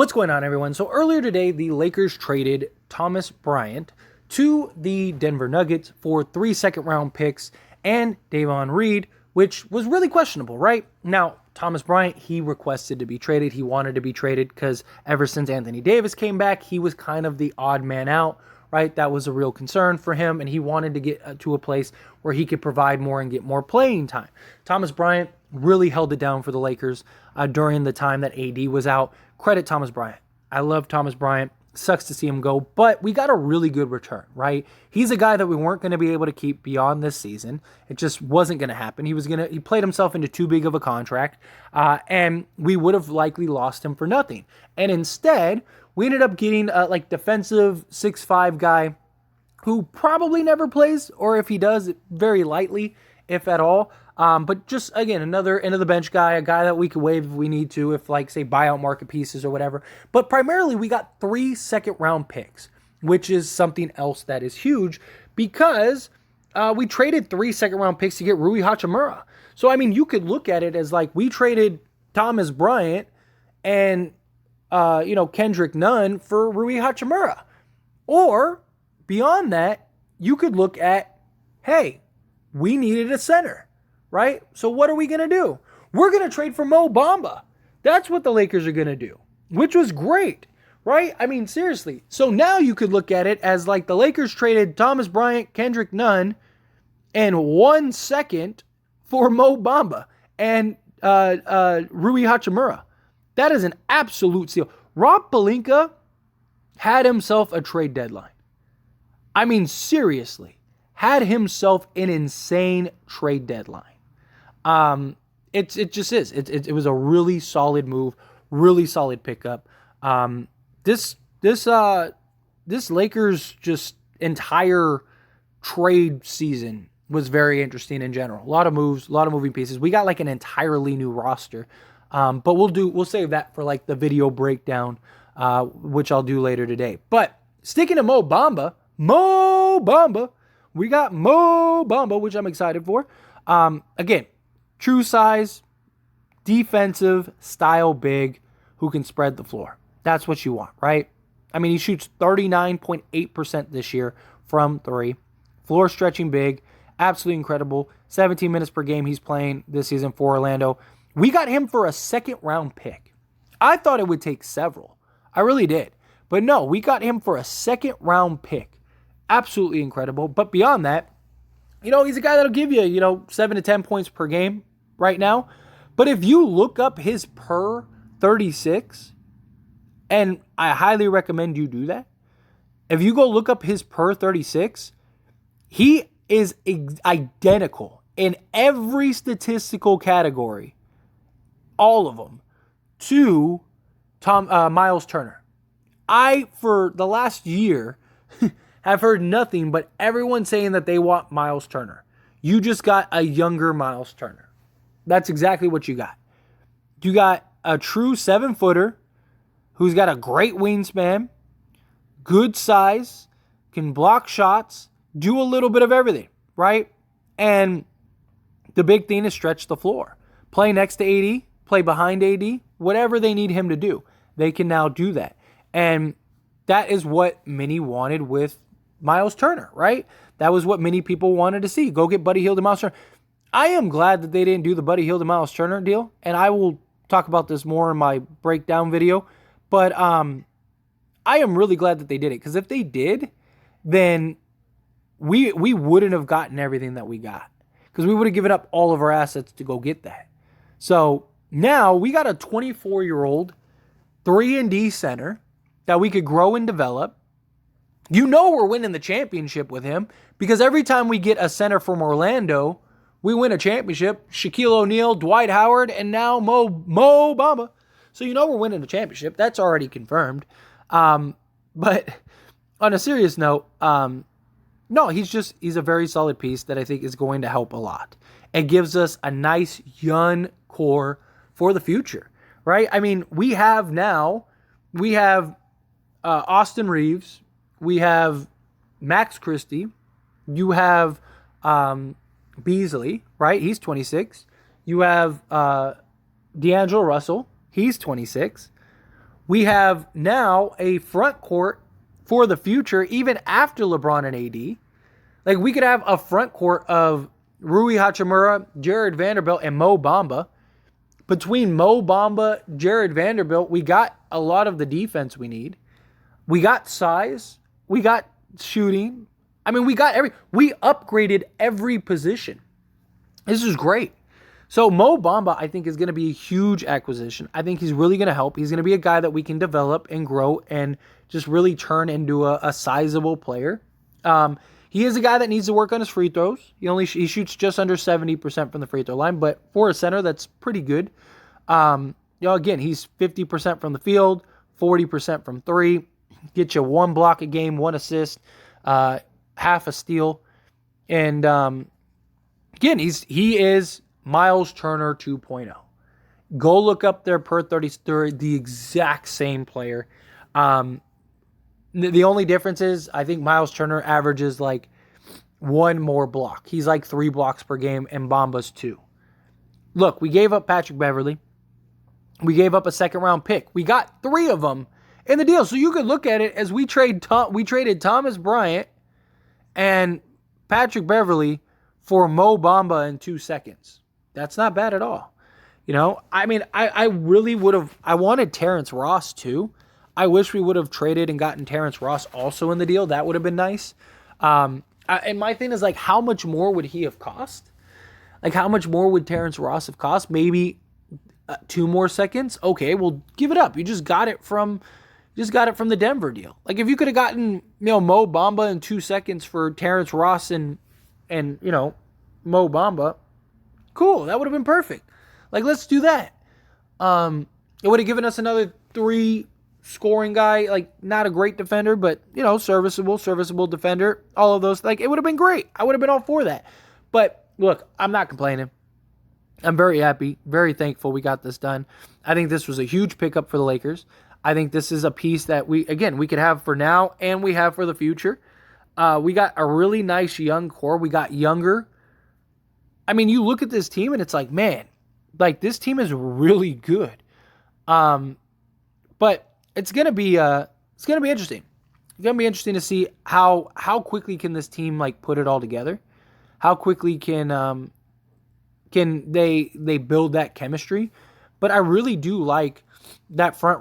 What's going on, everyone? So earlier today, the Lakers traded Thomas Bryant to the Denver Nuggets for 3 second-round picks and Davon Reed, which was really questionable, right? Now, Thomas Bryant, he requested to be traded. He wanted to be traded because ever since Anthony Davis came back, he was kind of the odd man out, right? That was a real concern for him, and he wanted to get to a place where he could provide more and get more playing time. Thomas Bryant really held it down for the Lakers during the time that AD was out. Credit Thomas Bryant. I love Thomas Bryant. Sucks to see him go, but we got a really good return, right? He's a guy that we weren't going to be able to keep beyond this season. It just wasn't going to happen. He played himself into too big of a contract, and we would have likely lost him for nothing. And instead, we ended up getting a defensive 6'5" guy who probably never plays, or if he does, very lightly, if at all. But just, again, another end-of-the-bench guy, a guy that we could waive if we need to, if, say, buyout market pieces or whatever. But primarily, we got 3 second-round picks, which is something else that is huge because we traded 3 second-round picks to get Rui Hachimura. So, I mean, you could look at it as, we traded Thomas Bryant and, Kendrick Nunn for Rui Hachimura. Or, beyond that, you could look at, hey, we needed a center. Right? So what are we going to do? We're going to trade for Mo Bamba. That's what the Lakers are going to do, which was great, right? I mean, seriously. So now you could look at it as the Lakers traded Thomas Bryant, Kendrick Nunn, and 1 second for Mo Bamba and Rui Hachimura. That is an absolute steal. Rob Pelinka had himself a trade deadline. I mean, seriously, had himself an insane trade deadline. It just is. It was a really solid move, really solid pickup. This Lakers just entire trade season was very interesting in general. A lot of moves, a lot of moving pieces. We got an entirely new roster. But we'll save that for the video breakdown, which I'll do later today. But sticking to Mo Bamba, we got Mo Bamba, which I'm excited for. Again, true size, defensive style big who can spread the floor. That's what you want, right? I mean, he shoots 39.8% this year from 3. Floor stretching big, absolutely incredible. 17 minutes per game he's playing this season for Orlando. We got him for a second-round pick. I thought it would take several. I really did. But no, we got him for a second-round pick. Absolutely incredible. But beyond that, he's a guy that'll give you, 7 to 10 points per game right now. But if you look up his per 36, and I highly recommend you do that, if you go look up his per 36, he is identical in every statistical category, all of them, to Miles Turner. For the last year, have heard nothing but everyone saying that they want Miles Turner. You just got a younger Miles Turner. That's exactly what you got. You got a true 7-footer who's got a great wingspan, good size, can block shots, do a little bit of everything, right? And the big thing is stretch the floor. Play next to AD, play behind AD, whatever they need him to do. They can now do that. And that is what many wanted with Miles Turner, right? That was what many people wanted to see. Go get Buddy Hield and Miles Turner. I am glad that they didn't do the Buddy Hield and Miles Turner deal, and I will talk about this more in my breakdown video, but I am really glad that they did it, because if they did, then we wouldn't have gotten everything that we got, because we would have given up all of our assets to go get that. So now we got a 24-year-old 3-and-D center that we could grow and develop. We're winning the championship with him, because every time we get a center from Orlando, we win a championship. Shaquille O'Neal, Dwight Howard, and now Mo Bamba. So we're winning the championship. That's already confirmed. But on a serious note, no, he's a very solid piece that I think is going to help a lot. It gives us a nice young core for the future, right? I mean, we have Austin Reeves, we have Max Christie, you have Beasley, right? He's 26. You have D'Angelo Russell. He's 26. We have now a front court for the future, even after LeBron and AD. Like, we could have a front court of Rui Hachimura, Jared Vanderbilt, and Mo Bamba. Between Mo Bamba, Jared Vanderbilt, we got a lot of the defense we need. We got size. We got shooting. I mean, we upgraded every position. This is great. So Mo Bamba, I think, is going to be a huge acquisition. I think he's really going to help. He's going to be a guy that we can develop and grow and just really turn into a sizable player. He is a guy that needs to work on his free throws. He shoots just under 70% from the free throw line, but for a center, that's pretty good. Again, he's 50% from the field, 40% from three. Get you 1 block a game, 1 assist, half a steal, and again, he is Miles Turner 2.0. Go look up their per 30, the exact same player. The only difference is I think Miles Turner averages like 1 more block. He's like 3 blocks per game, and Bamba's 2. Look, we gave up Patrick Beverley. We gave up a second-round pick. We got 3 of them in the deal. So you could look at it as we traded Thomas Bryant and Patrick Beverley for Mo Bamba in 2 seconds. That's not bad at all. I mean, I really would have. I wanted Terrence Ross too. I wish we would have traded and gotten Terrence Ross also in the deal. That would have been nice. And my thing is, like, how much more would he have cost? Like, how much more would Terrence Ross have cost? Maybe 2 more seconds. Okay, well, give it up. You just got it from the Denver deal. Like, if you could have gotten Mo Bamba in 2 seconds for Terrence Ross and Mo Bamba, cool. That would have been perfect. Like, let's do that. It would have given us another 3 scoring guy, like, not a great defender, but serviceable defender. All of those, like, it would have been great. I would have been all for that. But look, I'm not complaining. I'm very happy, very thankful we got this done. I think this was a huge pickup for the Lakers. I think this is a piece that we could have for now and we have for the future. We got a really nice young core. We got younger. I mean, you look at this team and it's like, man, like, this team is really good. But it's gonna be interesting. It's gonna be interesting to see how quickly can this team, like, put it all together. How quickly can they build that chemistry? But I really do like that front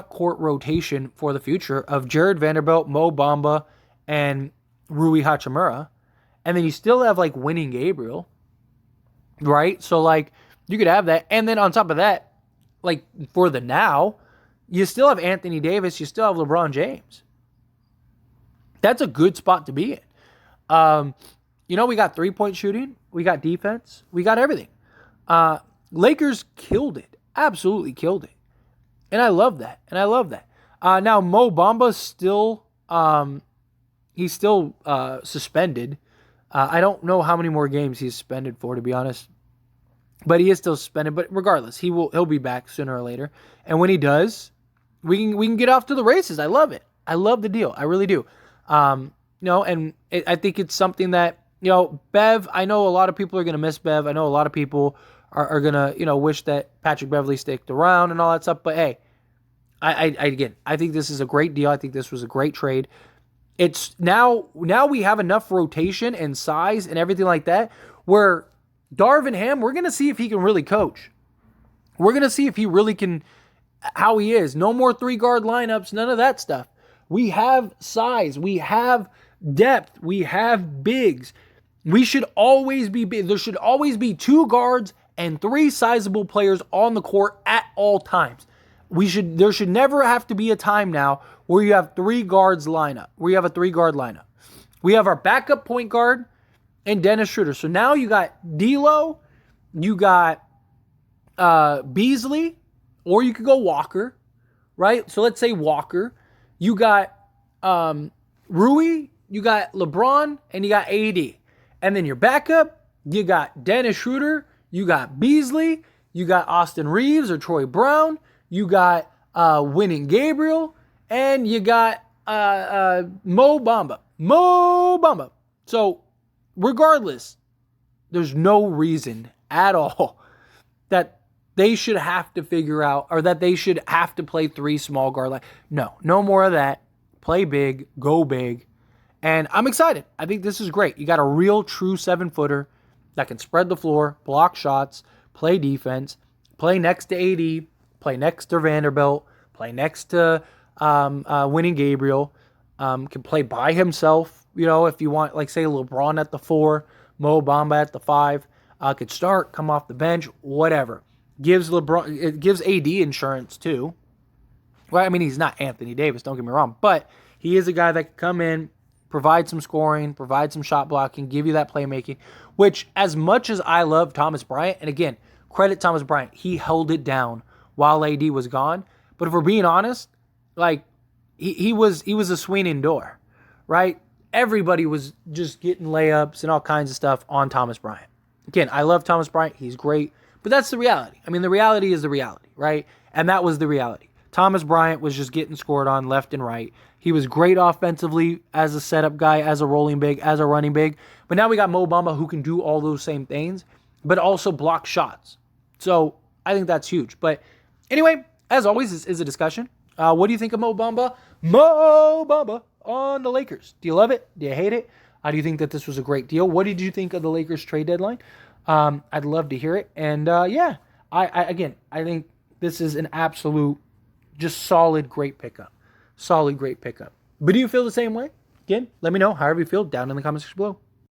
court rotation for the future of Jared Vanderbilt, Mo Bamba, and Rui Hachimura. And then you still have, like, Winning Gabriel, right? So, like, you could have that. And then on top of that, like, for the now, you still have Anthony Davis. You still have LeBron James. That's a good spot to be in. We got 3-point shooting. We got defense. We got everything. Lakers killed it. Absolutely killed it. And I love that. Now, Mo Bamba's still, he's still suspended. I don't know how many more games he's suspended for, to be honest. But he is still suspended. But regardless, he'll be back sooner or later. And when he does, we can get off to the races. I love it. I love the deal. I really do. I think it's something that, Bev, I know a lot of people are going to miss Bev. I know a lot of people are going to, wish that Patrick Beverley sticked around and all that stuff. But hey, I think this is a great deal. I think this was a great trade. It's now we have enough rotation and size and everything like that where Darvin Ham, we're going to see if he can really coach. We're going to see if he really can, how he is. No more 3-guard lineups, none of that stuff. We have size. We have depth. We have bigs. We should always be big. There should always be 2 guards and 3 sizable players on the court at all times. There should never have to be a time now where you have 3 guards lineup, where you have a 3-guard lineup. We have our backup point guard and Dennis Schroeder. So now you got D'Lo, you got Beasley, or you could go Walker, right? So let's say Walker. You got Rui, you got LeBron, and you got AD. And then your backup, you got Dennis Schroeder, you got Beasley, you got Austin Reeves or Troy Brown, you got Winning Gabriel, and you got Mo Bamba. Mo Bamba. So regardless, there's no reason at all that they should have to figure out, or that they should have to play 3 small guard line. No more of that. Play big, go big. And I'm excited. I think this is great. You got a real true 7-footer that can spread the floor, block shots, play defense, play next to AD, play next to Vanderbilt, play next to Winning Gabriel, can play by himself, if you want, like say LeBron at the 4, Mo Bamba at the 5, could start, come off the bench, whatever. It gives AD insurance too. Well, I mean, he's not Anthony Davis, don't get me wrong, but he is a guy that can come in, provide some scoring, provide some shot blocking, give you that playmaking, which as much as I love Thomas Bryant, and again, credit Thomas Bryant, he held it down while AD was gone. But if we're being honest, like he was a swinging door, right? Everybody was just getting layups and all kinds of stuff on Thomas Bryant. Again, I love Thomas Bryant. He's great. But that's the reality. I mean, the reality is the reality, right? And that was the reality. Thomas Bryant was just getting scored on left and right. He was great offensively as a setup guy, as a rolling big, as a running big. But now we got Mo Bamba who can do all those same things, but also block shots. So I think that's huge. But anyway, as always, this is a discussion. What do you think of Mo Bamba? Mo Bamba on the Lakers. Do you love it? Do you hate it? Do you think that this was a great deal? What did you think of the Lakers trade deadline? I'd love to hear it. And I think this is an absolute, just solid, great pickup. Solid, great pickup. But do you feel the same way? Again, let me know however you feel down in the comments section below.